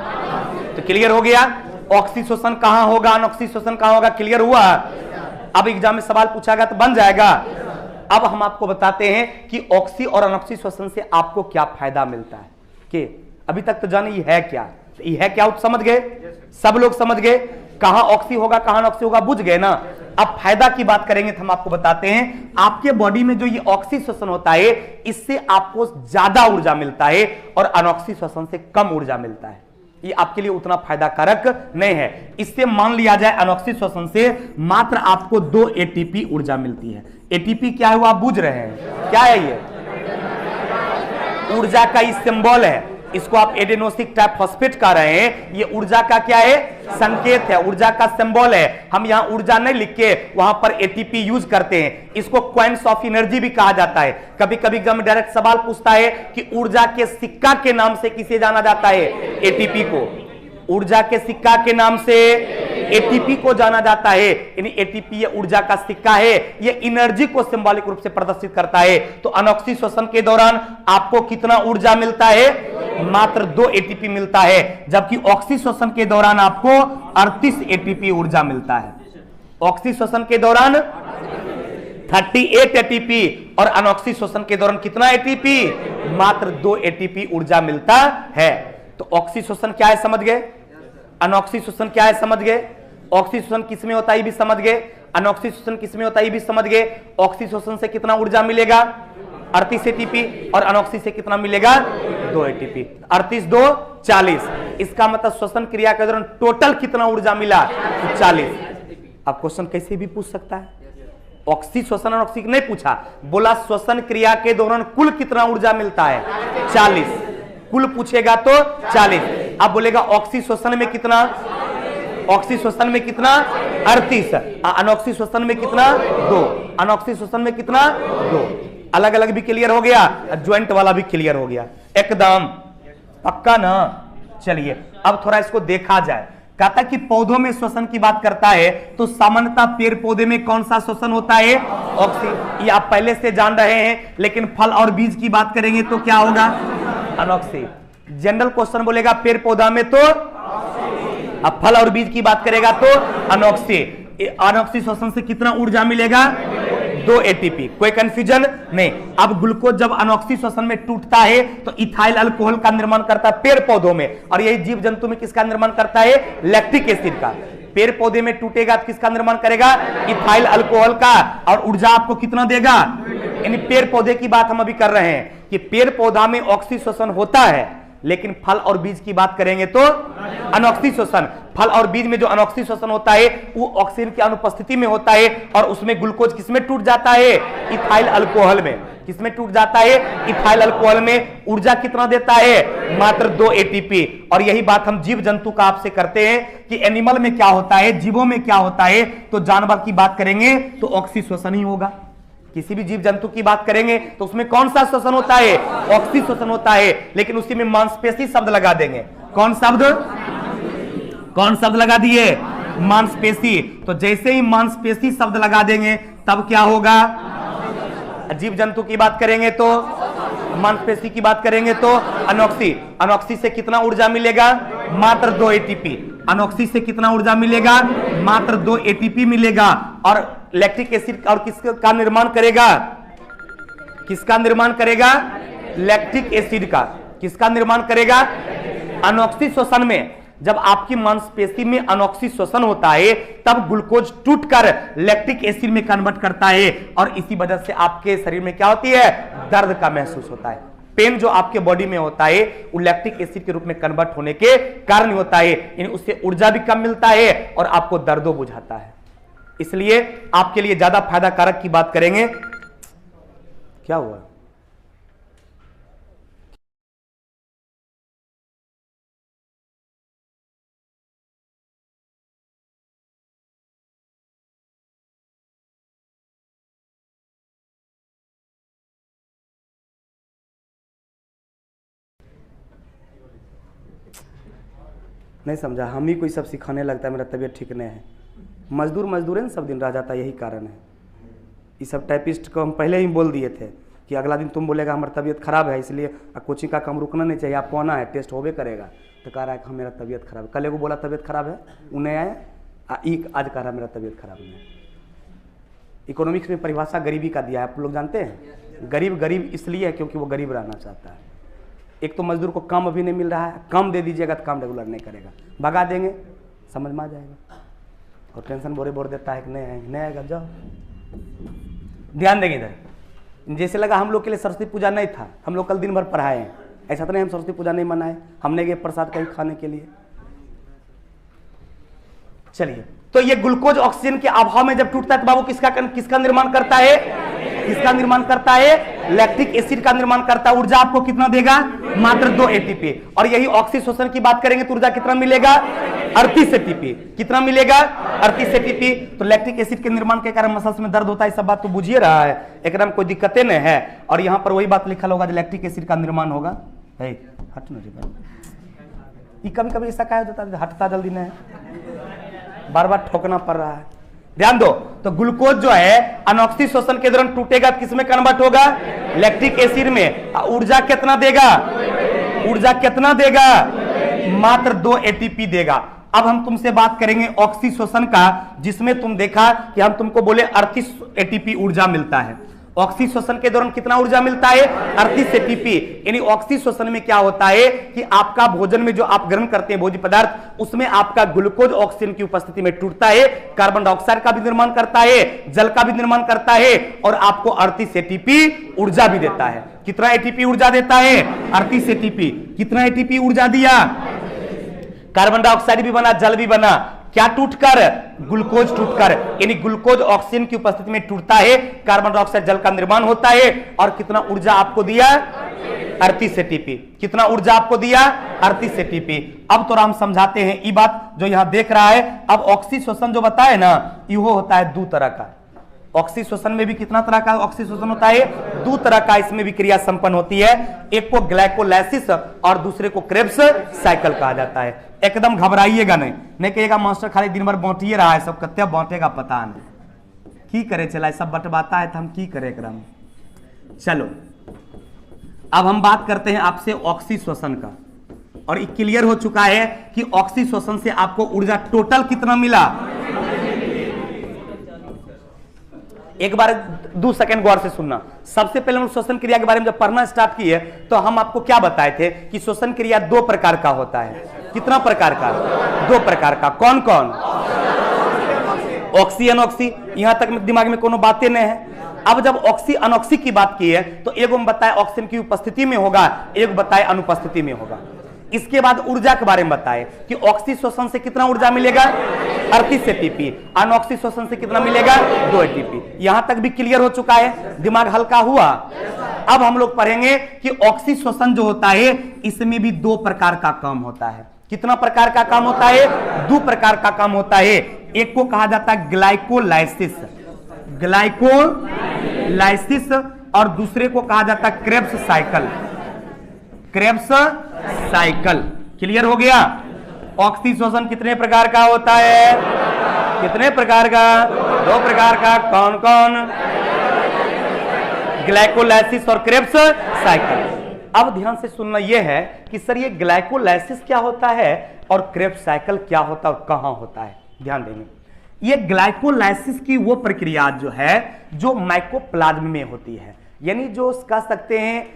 तो क्लियर हो गया, ऑक्सी श्वसन कहां होगा, अनॉक्सी श्वसन कहां होगा। क्लियर हुआ? अब एग्जाम में सवाल पूछागा तो बन जाएगा। अब हम आपको बताते हैं कि ऑक्सी और अनॉक्सी श्वसन से आपको क्या फायदा मिलता है। कि अभी तक तो जाने ये है क्या, ये है क्या, समझ गए? सब लोग समझ गए कहां ऑक्सी होगा कहां अनॉक्सी होगा, बुझ गए ना। अब फायदा की बात करेंगे तो हम आपको बताते हैं, आपके बॉडी में जो ये ऑक्सी श्वसन होता है इससे आपको ज्यादा ऊर्जा मिलता है और अनॉक्सी श्वसन से कम ऊर्जा मिलता है। ये आपके लिए उतना फायदा कारक नहीं है। इससे मान लिया जाए अनॉक्सी श्वसन से मात्र आपको 2 एटीपी ऊर्जा मिलती है। एटीपी क्या है वो आप बुझ रहे हैं, क्या है ये? ऊर्जा का ये सिंबल है, इसको आप एडेनोसिक ट्राइफॉस्फेट कह रहे हैं। ये ऊर्जा का क्या है? संकेत है, ऊर्जा का सिंबल है। हम यहां ऊर्जा नहीं लिख के वहां पर एटीपी यूज करते हैं। इसको क्वांट्स ऑफ एनर्जी भी कहा जाता है। कभी कभी एग्जाम में डायरेक्ट सवाल पूछता है कि ऊर्जा के सिक्का के नाम से किसे जाना जाता है? एटीपी को। ऊर्जा के सिक्का के नाम से एटीपी को जाना जाता है। यानी एटीपी ये ऊर्जा का सिक्का है, ये एनर्जी को सिंबॉलिक रूप से प्रदर्शित करता है। तो अनॉक्सी श्वसन के दौरान आपको कितना ऊर्जा मिलता है? मात्र 2 एटीपी मिलता है, जबकि ऑक्सी श्वसन के दौरान आपको 38 एटीपी ऊर्जा मिलता है। ऑक्सी श्वसन के दौरान 38 एटीपी और अनॉक्सी श्वसन के दौरान कितना एटीपी? मात्र 2 एटीपी ऊर्जा मिलता है। तो ऑक्सी श्वसन क्या है समझ गए, अनॉक्सी श्वसन क्या है समझ गए, ऑक्सी श्वसन किसमें होता है भी समझ गए, अनॉक्सी श्वसन किसमें होता है भी समझ गए। ऑक्सी श्वसन से कितना ऊर्जा मिलेगा? 38 एटीपी और अनॉक्सी से कितना मिलेगा? 2 एटीपी। 38 2 40। इसका मतलब श्वसन क्रिया के दौरान टोटल कितना ऊर्जा मिला? 40। अब क्वेश्चन कैसे भी पूछ सकता है, ऑक्सी श्वसन अनॉक्सी नहीं पूछा, बोला श्वसन क्रिया के दौरान कुल कितना ऊर्जा मिलता है? 40। कुल पूछेगा तो 40। अब बोलेगा ऑक्सी श्वसन में कितना? ऑक्सी श्वसन में कितना? 38। अनॉक्सी श्वसन में कितना? 2। अनॉक्सी श्वसन में कितना? 2। अलग अलग भी क्लियर हो गया, ज्वाइंट वाला भी क्लियर हो गया एकदम पक्का ना। चलिए अब थोड़ा इसको देखा जाए। कहता कि पौधों में श्वसन की बात करता है तो सामान्यतः पेड़ पौधे में कौन सा श्वसन होता है? ऑक्सी। ये आप पहले से जान रहे हैं, लेकिन फल और बीज की बात करेंगे तो क्या होगा? अनॉक्सी। जनरल क्वेश्चन बोलेगा पेड़ पौधा में तो, अब फल और बीज की बात करेगा तो अनॉक्सी। अनॉक्सी श्वसन से कितना ऊर्जा मिलेगा? 2 एटीपी। कोई कंफ्यूजन नहीं। अब ग्लूकोज जब अनॉक्सी श्वसन में टूटता है तो इथाइल अल्कोहल का निर्माण करता है पेड़ पौधों में, और यही जीव जंतु में किसका निर्माण करता है? लैक्टिक एसिड का। पेड़ पौधे में टूटेगा तो किसका निर्माण करेगा? इथाइल अल्कोहल का। और ऊर्जा आपको कितना देगा? यानी पेड़ पौधे की बात हम अभी कर रहे हैं कि पेड़ पौधा में ऑक्सी श्वसन होता है, लेकिन फल और बीज की बात करेंगे तो अनॉक्सी श्वसन। फल और बीज में जो अनॉक्सी श्वसन होता है वो ऑक्सीजन की अनुपस्थिति में होता है, और उसमें ग्लूकोज किसमें टूट जाता है? इथाइल अल्कोहल में। किसमें टूट जाता है? इथाइल अल्कोहल में। ऊर्जा कितना देता है? मात्र 2 एटीपी। और यही बात हम जीव जंतु का आपसे करते हैं कि एनिमल में क्या होता है, जीवों में क्या होता है। तो जानवर की बात करेंगे तो ऑक्सी श्वसन ही होगा। किसी भी जीव जंतु की बात करेंगे तो उसमें कौन सा श्वसन होता है? ऑक्सी श्वसन होता है। लेकिन उसी में मांसपेशी शब्द लगा देंगे। कौन शब्द? कौन शब्द लगा दिए? मांसपेशी। तो जैसे ही मांसपेशी शब्द लगा देंगे तब क्या होगा? जीव जंतु की बात करेंगे तो, मांसपेशी की बात करेंगे तो अनॉक्सी। अनॉक्सी से कितना ऊर्जा मिलेगा? मात्र 2 एटीपी। अनॉक्सी से कितना ऊर्जा मिलेगा? मात्र 2 एटीपी मिलेगा। और लैक्टिक एसिड और किसका निर्माण करेगा? किसका निर्माण करेगा? लैक्टिक एसिड का। किसका निर्माण करेगा? अनॉक्सी श्वसन में जब आपकी मांसपेशी में अनॉक्सी श्वसन होता है तब ग्लूकोज टूटकर लैक्टिक एसिड में कन्वर्ट करता है, और इसी वजह से आपके शरीर में क्या होती है? दर्द का महसूस होता है, पेन जो आपके बॉडी में होता है वो लैक्टिक एसिड के रूप में कन्वर्ट होने के कारण होता है, यानी उससे ऊर्जा भी कम मिलता है और आपको दर्दों बुझाता है। इसलिए आपके लिए ज्यादा फायदा कारक की बात करेंगे। क्या हुआ? नहीं समझा? हम ही कोई सब सिखाने लगता है, मेरा तबीयत ठीक नहीं है। मजदूर है ना, सब दिन रह जाता है, यही कारण है। ये सब टाइपिस्ट को हम पहले ही बोल दिए थे कि अगला दिन तुम बोलेगा हमारी तबीयत खराब है, इसलिए कोचिंग का काम रुकना नहीं चाहिए, आपको आना है, टेस्ट होबे करेगा। तो कह रहा है कि मेरा तबीयत खराब है। कल एगो बोला तबीयत खराब है, उन्हें आए, आज कह रहा है मेरा तबीयत खराब नहीं है। इकोनॉमिक्स में परिभाषा गरीबी का दिया है, आप लोग जानते हैं। गरीब इसलिए है क्योंकि वो गरीब रहना चाहता है। एक तो मजदूर को काम अभी नहीं मिल रहा है, काम दे दीजिएगा तो काम रेगुलर नहीं करेगा, भगा देंगे, समझ में आ जाएगा। और टेंशन बोर देता है कि नहीं आएगा, जाओ। ध्यान देंगे इधर, जैसे लगा हम लोग के लिए सरस्वती पूजा नहीं था, हम लोग कल दिन भर पढ़ाए हैं, ऐसा तो नहीं हम सरस्वती पूजा नहीं मनाए, हमने गए प्रसाद कहीं खाने के लिए। चलिए, तो ये ग्लूकोज ऑक्सीजन के अभाव में जब टूटता है तो बाबू किसका निर्माण करता है? किसका निर्माण करता है? लैक्टिक एसिड का निर्माण करता है। ऊर्जा आपको कितना देगा? मात्र 2 एटीपी। और यही ऑक्सीशोषण की बात करेंगे तो ऊर्जा कितना मिलेगा? 38 एटीपी। कितना मिलेगा? 38 एटीपी। तो लैक्टिक एसिड के निर्माण के कारण मसल्स में दर्द होता है, सब बात तो बुझिए रहा है, एकदम में कोई दिक्कतें नहीं है। और यहाँ पर वही बात लिखा होगा जो लैक्टिक एसिड का निर्माण होगा। हट न रे, कभी ऐसा क्या होता है, हटता जल्दी नहीं, बार बार ठोकना पड़ रहा है। ध्यान दो, तो ग्लूकोज जो है अनऑक्सीशोषण के दौरान टूटेगा, किसमें कन्वर्ट होगा? लैक्टिक एसिड में। ऊर्जा कितना देगा? ऊर्जा कितना देगा? मात्र 2 एटीपी देगा। अब हम तुमसे बात करेंगे ऑक्सीशोषण का, जिसमें तुम देखा कि हम तुमको बोले 38 एटीपी ऊर्जा मिलता है। ऑक्सीशोषण के दौरान कितना ऊर्जा मिलता है? 38 एटीपी। यानी ऑक्सीशोषण में क्या होता है कि आपका भोजन में जो आप ग्रहण करते हैं भोज्य पदार्थ, उसमें आपका ग्लूकोज ऑक्सीजन की उपस्थिति में टूटता है, कार्बन डाइऑक्साइड का भी निर्माण करता है, जल का भी निर्माण करता है और आपको 38 एटीपी ऊर्जा भी देता है। कितना एटीपी ऊर्जा देता है? 38 एटीपी। कितना एटीपी ऊर्जा दिया? कार्बन डाइऑक्साइड भी बना, जल भी बना, क्या टूटकर? ग्लूकोज टूटकर। यानी ग्लूकोज ऑक्सीजन की उपस्थिति में टूटता है, कार्बन डाइऑक्साइड जल का निर्माण होता है। और कितना ऊर्जा आपको दिया? 38 एटीपी। कितना ऊर्जा आपको दिया? 38 एटीपी। अब तो हम समझाते हैं ये बात जो यहां देख रहा है। अब ऑक्सीशोषण जो बताए ना, यो होता है 2 तरह का। ऑक्सीशोषण में भी कितना तरह का ऑक्सीशोषण होता है? 2 तरह का इसमें भी क्रिया संपन्न होती है। एक को ग्लाइकोलाइसिस और दूसरे को क्रेब्स साइकिल कहा जाता है। एकदम घबराइएगा नहीं कहिएगा मास्टर खाली दिन भर बांटिए रहा है, सब कत्ते बांटेगा पता नहीं की करे, चला सब बंटवाता है तो हम की करे एकदम। चलो अब हम बात करते हैं आपसे ऑक्सीशोषण का, और ये क्लियर हो चुका है कि ऑक्सीशोषण से आपको ऊर्जा टोटल कितना मिला। एक बार 2 सेकंड गौर से सुनना। सबसे पहले हम श्वसन क्रिया के बारे में जब पढ़ना स्टार्ट किए तो हम आपको क्या बताए थे कि श्वसन क्रिया 2 प्रकार का होता है। कितना प्रकार का? 2 प्रकार का। कौन कौन? ऑक्सी अनऑक्सी। यहां तक दिमाग में कोनो बातें नहीं है। अब जब ऑक्सी अनऑक्सी की बात की है तो एक बताए ऑक्सीजन की उपस्थिति में होगा, एक बताए अनुपस्थिति में होगा। इसके बाद ऊर्जा के बारे में बताए कि ऑक्सीशोषण से कितना ऊर्जा मिलेगा? 38 एटीपी। अनऑक्सीशोषण से कितना मिलेगा? 2 एटीपी। यहां तक भी क्लियर हो चुका है, दिमाग हल्का हुआ। अब हम लोग पढ़ेंगे कि ऑक्सीशोषण जो होता है इसमें भी 2 प्रकार का काम होता है। कितना प्रकार का काम होता है? 2 प्रकार का काम होता है। एक को कहा जाता है ग्लाइकोलाइसिस, ग्लाइकोलाइसिस, और दूसरे को कहा जाता है Krebs cycle, Krebs cycle. Clear हो गया? ऑक्सीशोषण कितने प्रकार का होता है? कितने प्रकार का? 2 प्रकार का। कौन कौन? ग्लाइकोलाइसिस और क्रेब्स साइकिल। अब ध्यान से सुनना यह है कि सर ये ग्लाइकोलाइसिस क्या होता है और क्रेब्स साइकिल क्या होता है और कहां होता है। ध्यान देंगे, ये ग्लाइकोलाइसिस की वो प्रक्रिया जो है जो माइकोप्लाज्म में होती है, यानी जो कह सकते हैं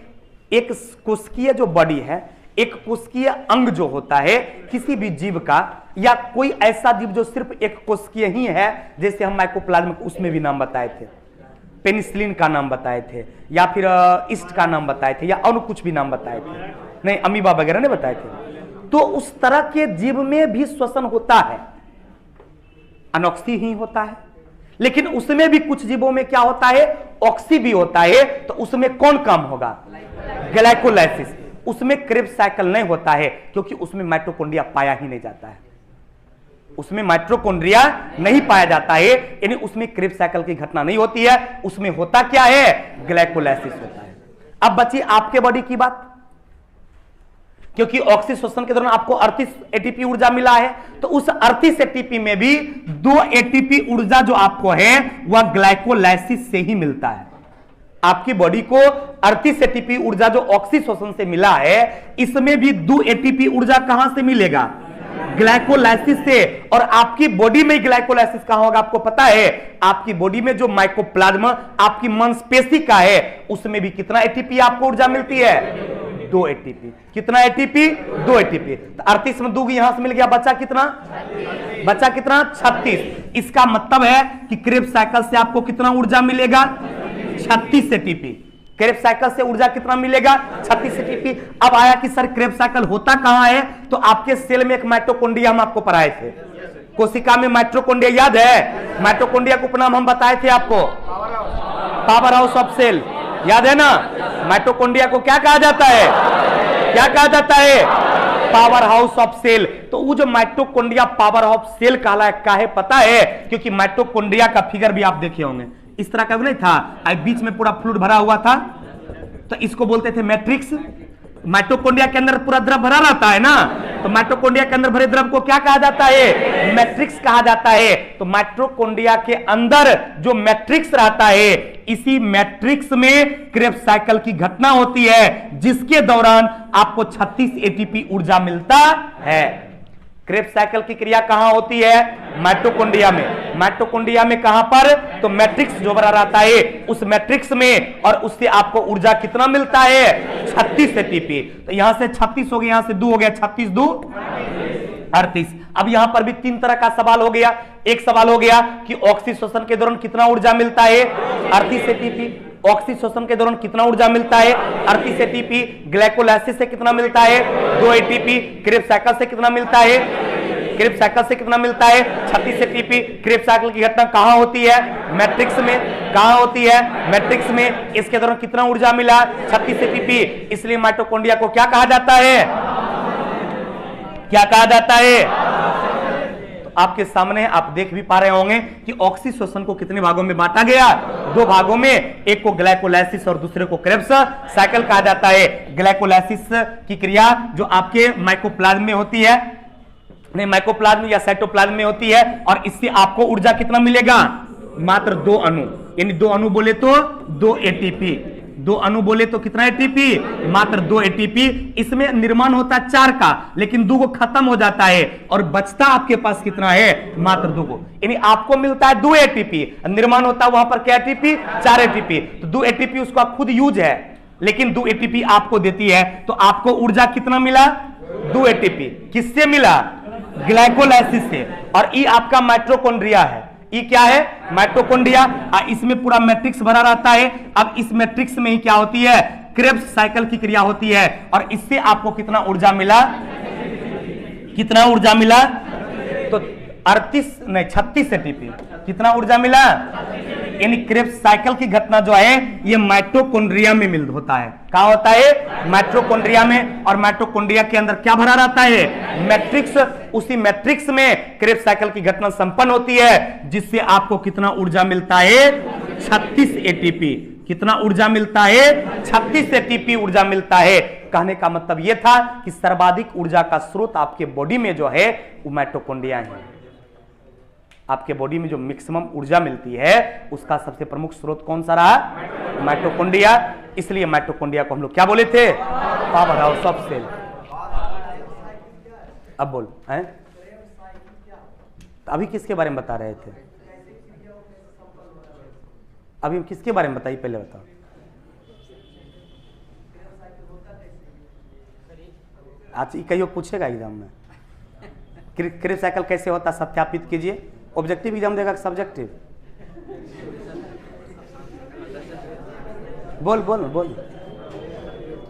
एक कोशिकीय जो बॉडी है, एक कोशिकीय अंग जो होता है किसी भी जीव का, या कोई ऐसा जीव जो सिर्फ एक कोशिकीय ही है, जैसे हम माइकोप्लाज्म उसमें भी नाम बताए थे। पेनिसिलिन का नाम बताए थे, या फिर ईस्ट का नाम बताए थे, या और कुछ भी नाम बताए थे, नहीं अमीबा वगैरह ने बताए थे। तो उस तरह के जीव में भी श्वसन होता है, अनॉक्सी ही होता है, लेकिन उसमें भी कुछ जीवों में क्या होता है, ऑक्सी भी होता है। तो उसमें कौन काम होगा, ग्लाइकोलाइसिस। उसमें क्रेब्स साइकिल नहीं होता है, क्योंकि उसमें माइटोकॉन्ड्रिया पाया ही नहीं जाता है, उसमें माइटोकॉन्ड्रिया नहीं पाया जाता है, यानी उसमें क्रेब्स साइकिल की घटना नहीं होती है। उसमें होता क्या है, ग्लाइकोलाइसिस होता है। अब बची आपके बॉडी की बात, क्योंकि ऑक्सीश्वसन के दौरान आपको 38 एटीपी ऊर्जा मिला है, तो उस 38 एटीपी में भी 2 एटीपी ऊर्जा जो आपको है वह ग्लाइकोलाइसिस से ही मिलता है। आपकी बॉडी को 38 एटीपी ऊर्जा जो ऑक्सीश्वसन से मिला है, इसमें भी 2 एटीपी ऊर्जा कहां से मिलेगा, ग्लाइकोलाइसिस से। और आपकी बॉडी में ग्लाइकोलाइसिस कहां होगा, आपको पता है, आपकी बॉडी में जो माइकोप्लाज्मा आपकी मांसपेशी का है, उसमें भी कितना एटीपी आपको ऊर्जा मिलती है, 2 एटीपी। कितना एटीपी, 2 एटीपी। तो 38 में 2 यहां से मिल गया, बचा कितना, बचा कितना, 36। इसका मतलब है कि क्रेब्स साइकिल से आपको कितना ऊर्जा मिलेगा, 36 एटीपी। क्रेब्स साइकिल से ऊर्जा कितना मिलेगा, 36 एटीपी। अब आया कि सर क्रेब्स साइकिल होता कहां है, तो आपके सेल में एक माइटोकॉन्ड्रिया हम आपको पढ़ाए थे, कोशिका में माइटोकॉन्ड्रिया याद है, माइटोकॉन्ड्रिया को उपनाम हम बताए थे आपको, पावर हाउस ऑफ सेल, याद है ना। माइटोकॉन्ड्रिया को क्या कहा जाता है, क्या कहा जाता है, पावर हाउस ऑफ सेल। तो वो जो माइटोकॉन्ड्रिया पावर ऑफ सेल का है पता है, क्योंकि माइटोकॉन्ड्रिया का फिगर भी आप देखे होंगे, इस तरह का भी नहीं था, बीच में पूरा फ्लूइड भरा हुआ था, तो इसको बोलते थे मैट्रिक्स। माइटोकॉन्ड्रिया के अंदर पूरा द्रव भरा रहता है ना, तो माइटोकॉन्ड्रिया के अंदर भरे द्रव को क्या कहा जाता है, मैट्रिक्स कहा जाता है। तो माइटोकॉन्ड्रिया के अंदर जो मैट्रिक्स रहता है, इसी मैट्रिक्स में क्रेब्स साइकिल की घटना होती है, जिसके दौरान आपको 36 एटीपी ऊर्जा मिलता है। क्रेब्स साइकिल की क्रिया कहां होती है, माइटोकॉन्ड्रिया में। माइटोकॉन्ड्रिया में कहां पर, तो मैट्रिक्स जो भरा रहता है उस मैट्रिक्स में, और उससे आपको ऊर्जा कितना मिलता है, 36 एटीपी। तो यहां से 36 हो गया, यहां से 2 हो गया, 36 2 38। अब यहां पर भी 3 तरह का सवाल हो गया। एक सवाल हो गया कि ऑक्सीश्वसन के दौरान कितना ऊर्जा मिलता है, 38 एटीपी। ऑक्सीश्वसन के दौरान कितना ऊर्जा मिलता है, 38 एटीपी। ग्लाइकोलाइसिस से कितना मिलता है, 2 एटीपी। क्रेब्स साइकिल से कितना मिलता है, क्रेब्स साइकिल से कितना मिलता है, 36 एटीपी। क्रेब्स साइकिल की घटना कहां होती है, मैट्रिक्स में। कहां होती है, मैट्रिक्स में। इसके दौरान कितना ऊर्जा मिला, 36 एटीपी। इसलिए माइटोकॉन्ड्रिया को क्या कहा जाता है, क्या कहा जाता है। आपके सामने आप देख भी पा रहे होंगे कि ऑक्सीश्वसन को कितने भागों में बांटा गया, 2 भागों में। एक को ग्लाइकोलाइसिस और दूसरे को क्रेब्स साइकिल कहा जाता है। ग्लाइकोलाइसिस की क्रिया जो आपके माइकोप्लाज्म में होती है, नहीं माइकोप्लाज्म या साइटोप्लाज्म में होती है, और इससे आपको ऊर्जा कितना मिलेगा, मात्र 2 अणु, यानी 2 अणु बोले तो 2 एटीपी। 2 अणु बोले तो कितना एटीपी, मात्र 2 एटीपी। इसमें निर्माण होता है 4 का, लेकिन 2 को खत्म हो जाता है, और बचता आपके पास कितना है, मात्र 2 को। यानी आपको मिलता है 2 एटीपी, निर्माण होता है वहां पर क्या एटीपी, 4 एटीपी। तो 2 एटीपी उसका खुद यूज है, लेकिन 2 एटीपी आपको देती है। तो आपको ऊर्जा कितना मिला, 2 एटीपी। किससे मिला, ग्लाइकोलाइसिस से। और ये आपका माइटोकॉन्ड्रिया है, ये क्या है, माइटोकॉन्ड्रिया। इसमें पूरा मैट्रिक्स भरा रहता है। अब इस मैट्रिक्स में ही क्या होती है, क्रेब्स साइकिल की क्रिया होती है, और इससे आपको कितना ऊर्जा मिला, कितना ऊर्जा मिला, तो 36 एटीपी। कितना ऊर्जा मिला, यानी क्रेब्स साइकिल की घटना जो है ये माइटोकॉन्ड्रिया में होता है। कहां होता है, माइटोकॉन्ड्रिया में। और माइटोकॉन्ड्रिया के अंदर क्या भरा रहता है, मैट्रिक्स। उसी मैट्रिक्स में क्रेब्स साइकिल की घटना संपन्न होती है, जिससे आपको कितना ऊर्जा मिलता है, 36 एटीपी। कितना ऊर्जा मिलता है, 36 एटीपी ऊर्जा मिलता है। कहने का मतलब यह था कि सर्वाधिक ऊर्जा का स्रोत आपके बॉडी में जो है वो माइटोकॉन्ड्रिया है। आपके बॉडी में जो मैक्सिमम ऊर्जा मिलती है उसका सबसे प्रमुख स्रोत कौन सा रहा, माइटोकॉन्ड्रिया। इसलिए माइटोकॉन्ड्रिया को हम लोग क्या बोले थे, पावर हाउस ऑफ सेल। अब बोल हैं, अभी किसके बारे में बता रहे थे, अभी किसके बारे में बताइए, पहले बताओ। आज कहीं पूछेगा एग्जाम में, क्रेब्स साइकिल कैसे होता सत्यापित कीजिए। ऑब्जेक्टिव एग्जाम देगा, सब्जेक्टिव बोल बोल बोल।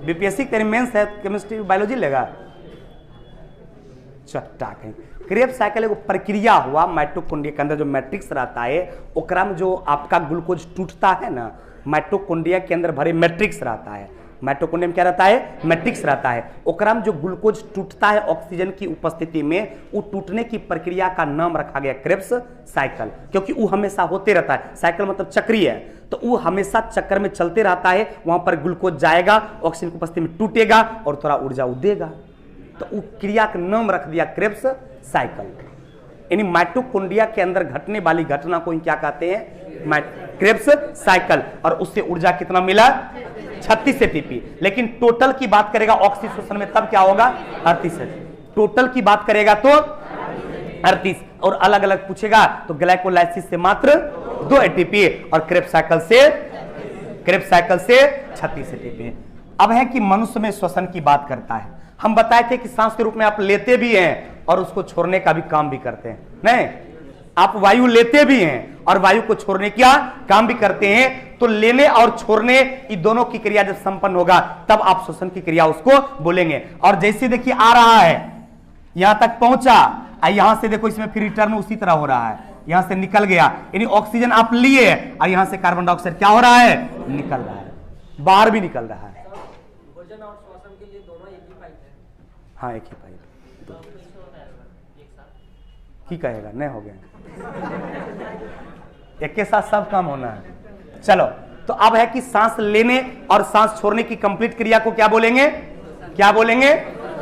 बीपीएससी तेरी मेंस है, केमिस्ट्री बायोलॉजी लेगा चट्टा कहीं। क्रेब्स साइकिल एगो प्रक्रिया हुआ माइटोकॉन्ड्रिया के अंदर जो मैट्रिक्स रहता है, ओकरा में जो आपका ग्लूकोज टूटता है ना, माइटोकॉन्ड्रिया के अंदर भरे मैट्रिक्स रहता है। माइटोकॉन्ड्रिया में क्या रहता है? मैट्रिक्स रहता है। ओकरा में जो ग्लूकोज टूटता है ऑक्सीजन की उपस्थिति में, वो टूटने की प्रक्रिया का नाम रखा गया क्रेब्स साइकिल, क्योंकि वो हमेशा होते रहता है। साइकिल मतलब चक्रीय है, तो वो हमेशा चक्कर में चलते रहता है। वहां पर ग्लूकोज जाएगा, ऑक्सीजन की उपस्थिति में टूटेगा और थोड़ा ऊर्जा देगा, तो वो क्रिया का नाम रख दिया क्रेब्स साइकिल। यानी माइटोकॉन्ड्रिया के अंदर घटने वाली घटना को क्या कहते हैं? Krebs cycle. और उससे ऊर्जा कितना मिला? 36 एटीपी। लेकिन टोटल की बात करेगा ऑक्सीजन में तब क्या होगा? 38। टोटल की बात करेगा तो 38, और अलग अलग पूछेगा तो ग्लाइकोलाइसिस से मात्र 2 एटीपी और क्रेब्स साइकिल से 36 एटीपी। अब है कि मनुष्य में श्वसन की बात करता है। हम बताए थे कि सांस के रूप में आप लेते भी हैं और उसको छोड़ने का भी काम भी करते हैं। नहीं, आप वायु लेते भी हैं और वायु को छोड़ने का काम भी करते हैं। तो लेने और छोड़ने ये दोनों की क्रिया जब संपन्न होगा तब आप श्वसन की क्रिया उसको बोलेंगे। और जैसे देखिए आ रहा है, यहां तक पहुंचा, यहां से देखो इसमें फिर रिटर्न उसी तरह हो रहा है, यहां से निकल गया। यानी ऑक्सीजन आप लिए और यहां से कार्बन डाइऑक्साइड क्या हो रहा है? निकल रहा है, बाहर भी निकल रहा है। हाँ, एक ही पाइप की कहेगा, नहीं हो गया, एक के साथ सब काम होना है। चलो, तो अब है कि सांस लेने और सांस छोड़ने की कंप्लीट क्रिया को क्या बोलेंगे? क्या बोलेंगे?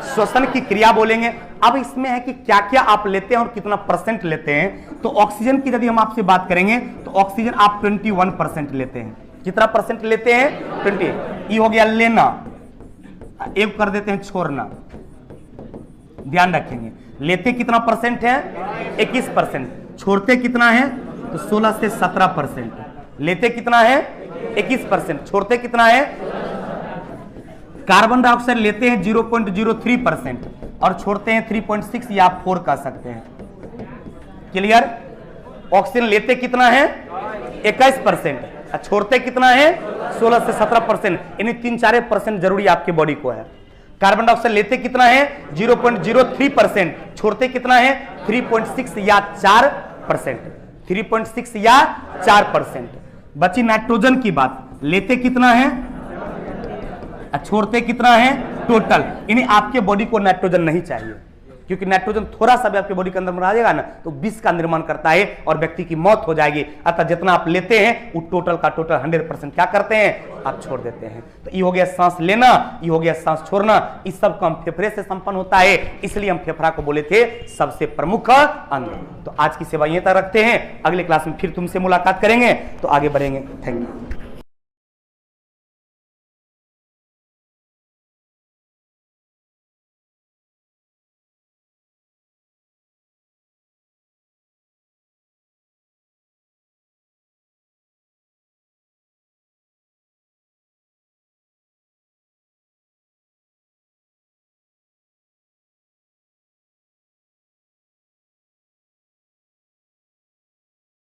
श्वसन की क्रिया बोलेंगे। अब इसमें है कि क्या क्या आप लेते हैं और कितना परसेंट लेते हैं। तो ऑक्सीजन की यदि हम आपसे बात करेंगे तो ऑक्सीजन आप 21% लेते हैं। कितना परसेंट लेते हैं? 20। ये हो गया लेना, एक कर देते हैं छोड़ना, ध्यान रखेंगे। लेते कितना परसेंट है? 21%। छोड़ते कितना है? तो 16 से 17%। लेते कितना है? 21%। छोड़ते कितना है? कार्बन डाइऑक्साइड लेते हैं 0.03% और छोड़ते हैं 3.6 या 4 कह सकते हैं। क्लियर? ऑक्सीजन लेते कितना है? 21%। छोड़ते कितना है? 16 से 17%। यानी 3-4% जरूरी आपके बॉडी को है। कार्बन डाइऑक्साइड लेते कितना है? 0.03%। छोड़ते कितना है? 3.6 या 4%। 3.6 या 4%। बची नाइट्रोजन की बात। लेते कितना है? छोड़ते कितना है? टोटल। यानी आपके बॉडी को नाइट्रोजन नहीं चाहिए, क्योंकि नाइट्रोजन थोड़ा सा भी आपके बॉडी के अंदर आ जाएगा ना तो विष का निर्माण करता है और व्यक्ति की मौत हो जाएगी। अतः जितना आप लेते हैं वो टोटल का टोटल 100% क्या करते हैं? आप छोड़ देते हैं। तो ये हो गया सांस लेना, ये हो गया सांस छोड़ना। इस सब काम फेफड़े से संपन्न होता है, इसलिए हम फेफड़ा को बोले थे सबसे प्रमुख अंग। तो आज की सेवा यहीं तक रखते हैं, अगले क्लास में फिर तुमसे मुलाकात करेंगे, तो आगे बढ़ेंगे। Thank you.